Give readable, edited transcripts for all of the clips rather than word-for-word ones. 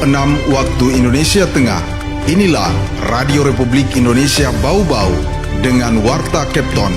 6 waktu Indonesia Tengah. Inilah Radio Republik Indonesia Bau-Bau dengan Warta Kepton,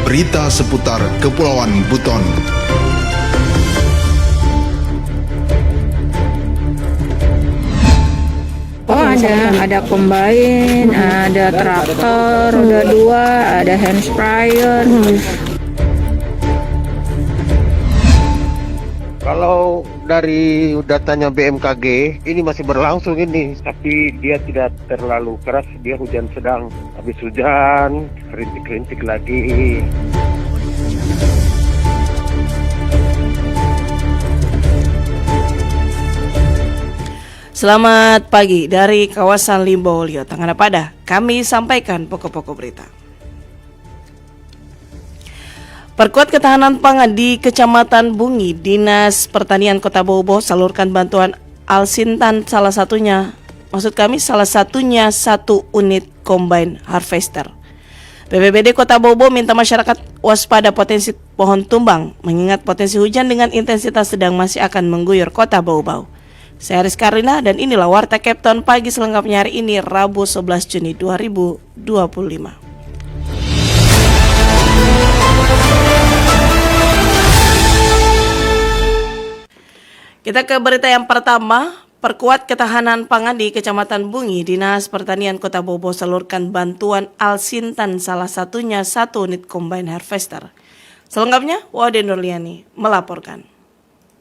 berita seputar Kepulauan Buton. Oh, ada combine, ada traktor, roda 2, ada hand sprayer. Kalau dari datanya BMKG, ini masih berlangsung ini, tapi dia tidak terlalu keras, dia hujan sedang. Habis hujan, rintik-rintik lagi. Selamat pagi dari kawasan Limbolio, Tangan Pada. Kami sampaikan pokok-pokok berita. Perkuat ketahanan pangan di Kecamatan Bungi, Dinas Pertanian Kota Bau-Bau salurkan bantuan Alsintan salah satunya satu unit combine harvester. BPBD Kota Bau-Bau minta masyarakat waspada potensi pohon tumbang, mengingat potensi hujan dengan intensitas sedang masih akan mengguyur Kota Bau-Bau. Saya Aris Karina dan inilah Warta Kepton pagi selengkapnya hari ini Rabu 11 Juni 2025. Kita ke berita yang pertama. Perkuat ketahanan pangan di Kecamatan Bungi, Dinas Pertanian Kota Bau-Bau salurkan bantuan Alsintan salah satunya satu unit combine harvester. Selengkapnya Wade Nurliani melaporkan.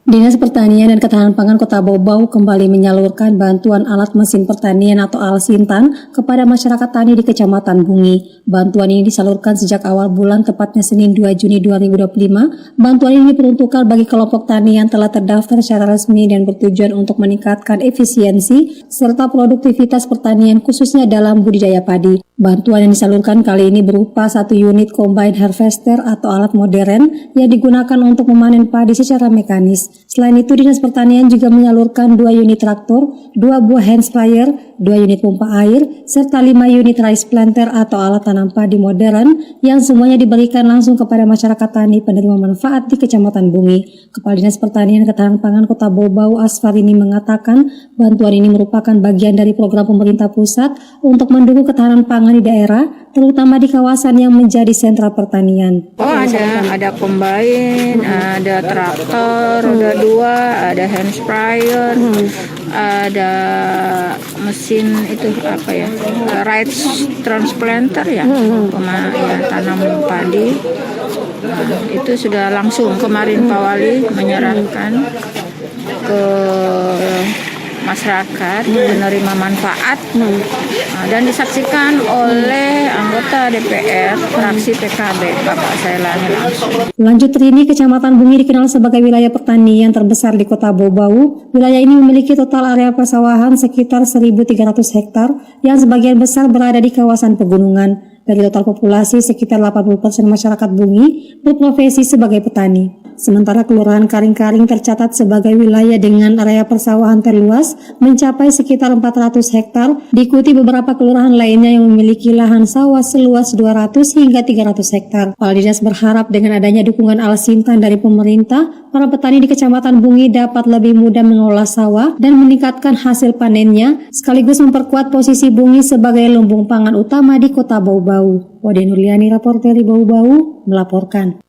Dinas Pertanian dan Ketahanan Pangan Kota Bau-Bau kembali menyalurkan bantuan alat mesin pertanian atau Alsintan kepada masyarakat tani di Kecamatan Bungi. Bantuan ini disalurkan sejak awal bulan, tepatnya Senin 2 Juni 2025. Bantuan ini diperuntukkan bagi kelompok tani yang telah terdaftar secara resmi dan bertujuan untuk meningkatkan efisiensi serta produktivitas pertanian khususnya dalam budidaya padi. Bantuan yang disalurkan kali ini berupa satu unit combine harvester atau alat modern yang digunakan untuk memanen padi secara mekanis. Selain itu, Dinas Pertanian juga menyalurkan 2 unit traktor, 2 buah hand sprayer, 2 unit pompa air, serta 5 unit rice planter atau alat tanam padi modern yang semuanya diberikan langsung kepada masyarakat tani penerima manfaat di Kecamatan Bungi. Kepala Dinas Pertanian dan Ketahanan Pangan Kota Bau-Bau Asfarini mengatakan bantuan ini merupakan bagian dari program pemerintah pusat untuk mendukung ketahanan pangan di daerah, terutama di kawasan yang menjadi sentra pertanian. Oh, ada combine, ada traktor, roda 2, ada hand sprayer, ada mesin itu rice transplanter ya, tanam padi. Nah, itu sudah langsung kemarin Pak Wali menyerahkan ke masyarakat penerima manfaat dan disaksikan oleh anggota DPR fraksi PKB Bapak Sailani langsung. Lanjut Rini, Kecamatan Bungi dikenal sebagai wilayah pertanian terbesar di Kota Bau-Bau. Wilayah ini memiliki total area persawahan sekitar 1.300 hektar yang sebagian besar berada di kawasan pegunungan. Dari total populasi, sekitar 80% masyarakat Bungi berprofesi sebagai petani. Sementara Kelurahan Karing-Karing tercatat sebagai wilayah dengan area persawahan terluas mencapai sekitar 400 hektar, diikuti beberapa kelurahan lainnya yang memiliki lahan sawah seluas 200 hingga 300 hektar. Kepala Dinas berharap dengan adanya dukungan Alsintan dari pemerintah, para petani di Kecamatan Bungi dapat lebih mudah mengelola sawah dan meningkatkan hasil panennya, sekaligus memperkuat posisi Bungi sebagai lumbung pangan utama di Kota Bau-Bau. Wade Nurliani, reporter di Bau-Bau, melaporkan.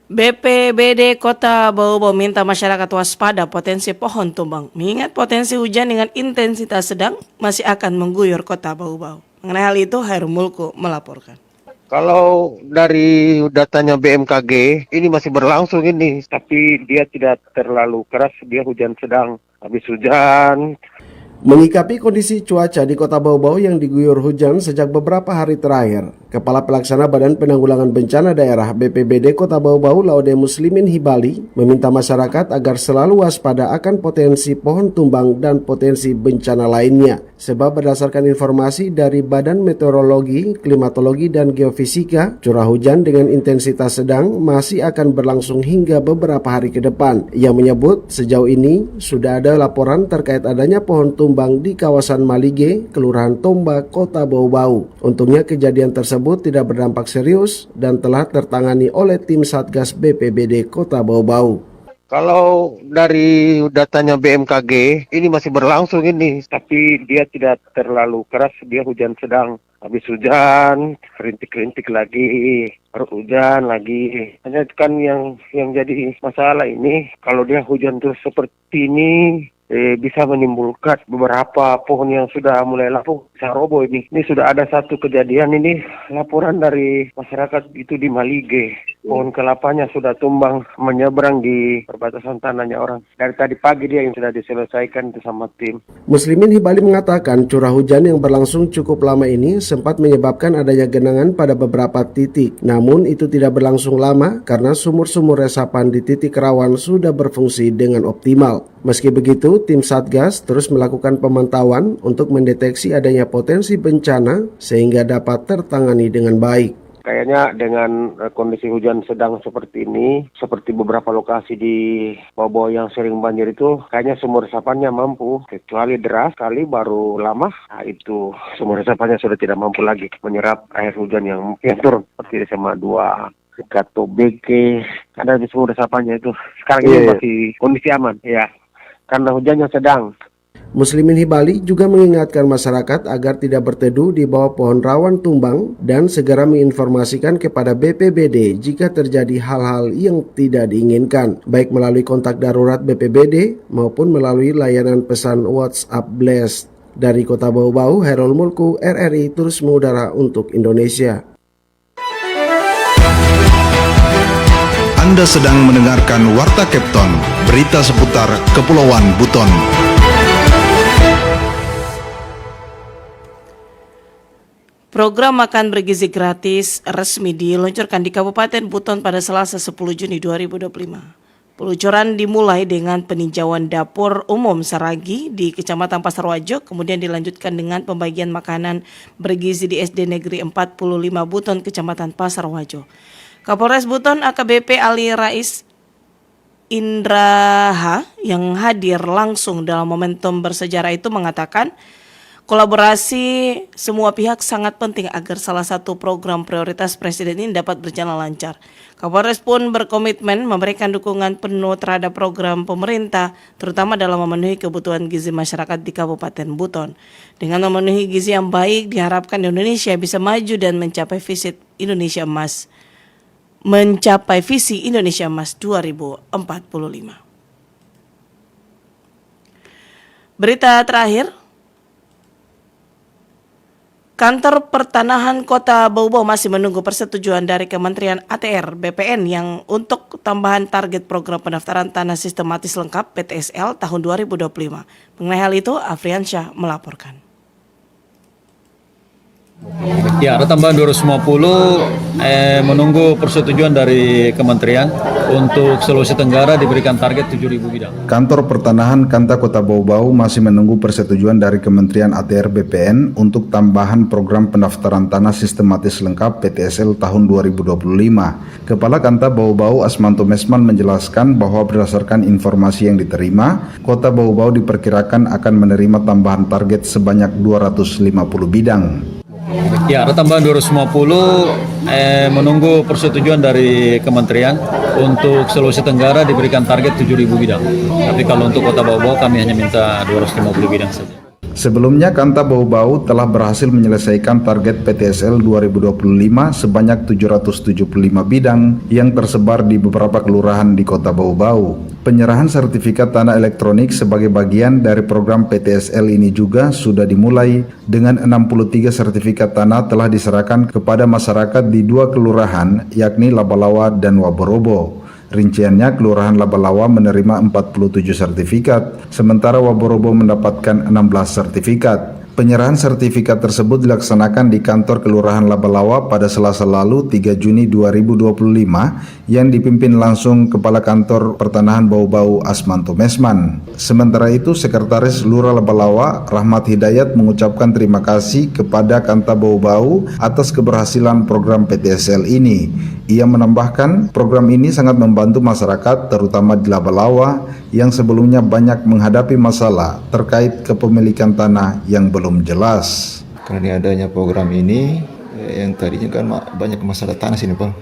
BPBD Kota Bau-Bau minta masyarakat waspada potensi pohon tumbang, mengingat potensi hujan dengan intensitas sedang masih akan mengguyur Kota Bau-Bau. Mengenai hal itu, Hairul Mulku melaporkan. Kalau dari datanya BMKG, ini masih berlangsung ini, tapi dia tidak terlalu keras, dia hujan sedang. Habis hujan. Menyikapi kondisi cuaca di Kota Bau-Bau yang diguyur hujan sejak beberapa hari terakhir, Kepala Pelaksana Badan Penanggulangan Bencana Daerah BPBD Kota Bau-Bau Laude Muslimin Hibali meminta masyarakat agar selalu waspada akan potensi pohon tumbang dan potensi bencana lainnya. Sebab berdasarkan informasi dari Badan Meteorologi, Klimatologi, dan Geofisika, curah hujan dengan intensitas sedang masih akan berlangsung hingga beberapa hari ke depan. Yang menyebut sejauh ini sudah ada laporan terkait adanya pohon tumbang tumbang di kawasan Malige, Kelurahan Tombak, Kota Bau-Bau. Untungnya kejadian tersebut tidak berdampak serius dan telah tertangani oleh tim Satgas BPBD Kota Bau-Bau. Kalau dari datanya BMKG, ini masih berlangsung ini, tapi dia tidak terlalu keras, dia hujan sedang. Habis hujan, rintik-rintik lagi, baru hujan lagi. Hanya kan yang jadi masalah ini, kalau dia hujan terus seperti ini, bisa menimbulkan beberapa pohon yang sudah mulai lapuk, bisa roboh ini. Ini sudah ada satu kejadian ini, laporan dari masyarakat itu di Malige. Pohon kelapanya sudah tumbang menyeberang di perbatasan tanahnya orang. Dari tadi pagi dia yang sudah diselesaikan itu sama tim. Muslimin Hibali mengatakan curah hujan yang berlangsung cukup lama ini sempat menyebabkan adanya genangan pada beberapa titik. Namun itu tidak berlangsung lama karena sumur-sumur resapan di titik rawan sudah berfungsi dengan optimal. Meski begitu, tim Satgas terus melakukan pemantauan untuk mendeteksi adanya potensi bencana sehingga dapat tertangani dengan baik. Kayaknya dengan kondisi hujan sedang seperti ini, seperti beberapa lokasi di Bau-Bau yang sering banjir itu, kayaknya sumur resapannya mampu. Kecuali deras kali baru lama, nah itu sumur resapannya sudah tidak mampu lagi menyerap air hujan yang turun. Seperti SMA 2, Gato BK, ada di sumur resapannya itu. Sekarang ini masih kondisi aman, ya, karena hujannya sedang. Muslimin Hibali juga mengingatkan masyarakat agar tidak berteduh di bawah pohon rawan tumbang dan segera menginformasikan kepada BPBD jika terjadi hal-hal yang tidak diinginkan, baik melalui kontak darurat BPBD maupun melalui layanan pesan WhatsApp Blast. Dari Kota Bau-Bau, Herol Mulku, RRI terus mengudara untuk Indonesia. Anda sedang mendengarkan Warta Kepton, berita seputar Kepulauan Buton. Program makan bergizi gratis resmi diluncurkan di Kabupaten Buton pada Selasa 10 Juni 2025. Peluncuran dimulai dengan peninjauan dapur umum Saragi di Kecamatan Pasarwajo, kemudian dilanjutkan dengan pembagian makanan bergizi di SD Negeri 45 Buton, Kecamatan Pasarwajo. Kapolres Buton AKBP Ali Rais Indraha yang hadir langsung dalam momentum bersejarah itu mengatakan, kolaborasi semua pihak sangat penting agar salah satu program prioritas Presiden ini dapat berjalan lancar. Kapolres pun berkomitmen memberikan dukungan penuh terhadap program pemerintah, terutama dalam memenuhi kebutuhan gizi masyarakat di Kabupaten Buton. Dengan memenuhi gizi yang baik, diharapkan Indonesia bisa maju dan mencapai visi Indonesia Emas 2045. Berita terakhir, Kantor Pertanahan Kota Bau-Bau masih menunggu persetujuan dari Kementerian ATR BPN yang untuk tambahan target program pendaftaran tanah sistematis lengkap PTSL tahun 2025. Mengenai hal itu, Afriansyah melaporkan. Ya, ada tambahan 250 menunggu persetujuan dari Kementerian untuk Sulawesi Tenggara diberikan target 7.000 bidang. Kantor Pertanahan Kanta Kota Bau-Bau masih menunggu persetujuan dari Kementerian ATR BPN untuk tambahan program pendaftaran tanah sistematis lengkap PTSL tahun 2025. Kepala Kanta Bau-Bau Asmanto Mesman menjelaskan bahwa berdasarkan informasi yang diterima, Kota Bau-Bau diperkirakan akan menerima tambahan target sebanyak 250 bidang. Ya, ada tambahan 250 menunggu persetujuan dari Kementerian untuk Sulawesi Tenggara diberikan target 7.000 bidang. Tapi kalau untuk Kota Bau-Bau kami hanya minta 250 bidang saja. Sebelumnya, Kanta Bau-Bau telah berhasil menyelesaikan target PTSL 2025 sebanyak 775 bidang yang tersebar di beberapa kelurahan di Kota Bau-Bau. Penyerahan sertifikat tanah elektronik sebagai bagian dari program PTSL ini juga sudah dimulai dengan 63 sertifikat tanah telah diserahkan kepada masyarakat di 2 kelurahan yakni Labalawa dan Waborobo. Rinciannya, Kelurahan Labalawa menerima 47 sertifikat, sementara Waborobo mendapatkan 16 sertifikat. Penyerahan sertifikat tersebut dilaksanakan di kantor Kelurahan Labalawa pada Selasa lalu 3 Juni 2025 yang dipimpin langsung Kepala Kantor Pertanahan Bau-Bau Asmanto Mesman. Sementara itu, Sekretaris Lurah Labalawa Rahmat Hidayat mengucapkan terima kasih kepada Kanta Bau-Bau atas keberhasilan program PTSL ini. Ia menambahkan program ini sangat membantu masyarakat terutama di Labalawa yang sebelumnya banyak menghadapi masalah terkait kepemilikan tanah yang belum jelas. Karena adanya program ini, yang tadinya kan banyak masalah tanah sini Pak,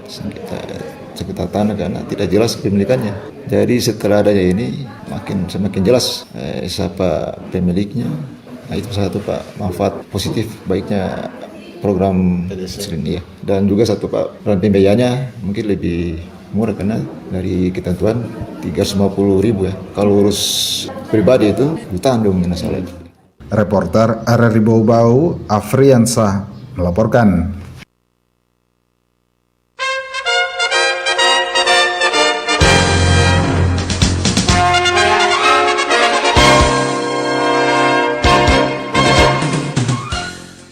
sekitar tanah karena tidak jelas kepemilikannya. Jadi setelah adanya ini semakin jelas siapa pemiliknya. Nah itu satu Pak, manfaat positif baiknya program ini ya. Dan juga satu Pak, peran pembiayanya mungkin lebih murah karena dari ketentuan 350.000 ya. Kalau urus pribadi itu ditanggung masalah itu. Reporter RRI Bau-Bau, Afriansah melaporkan.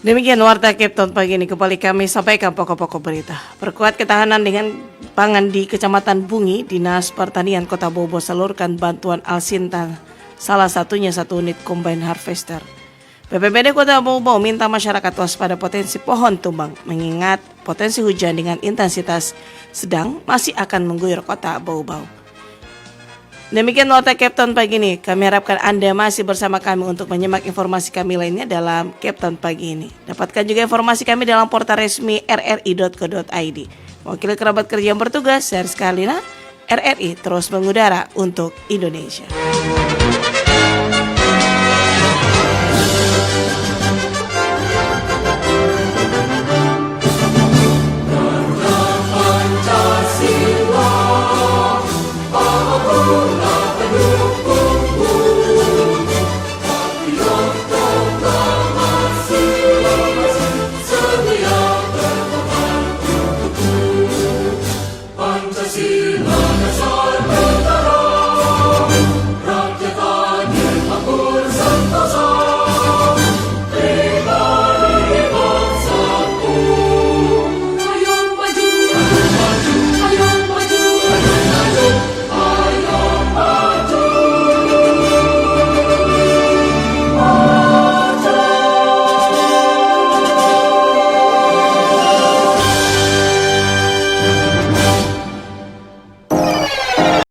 Demikian Warta Kepton pagi ini, kembali kami sampaikan pokok-pokok berita. Perkuat ketahanan dengan pangan di Kecamatan Bungi, Dinas Pertanian Kota Bau-Bau salurkan bantuan Alsintan, salah satunya 1 unit combine harvester. BPBD Kota Bau-Bau minta masyarakat waspada potensi pohon tumbang, mengingat potensi hujan dengan intensitas sedang masih akan mengguyur Kota Bau-Bau. Demikian Warta Kepton pagi ini. Kami harapkan Anda masih bersama kami untuk menyimak informasi kami lainnya dalam Kepton pagi ini. Dapatkan juga informasi kami dalam portal resmi rri.co.id. Wakil kerabat kerja yang bertugas, saya Rizka Alina, RRI terus mengudara untuk Indonesia. Pancasila.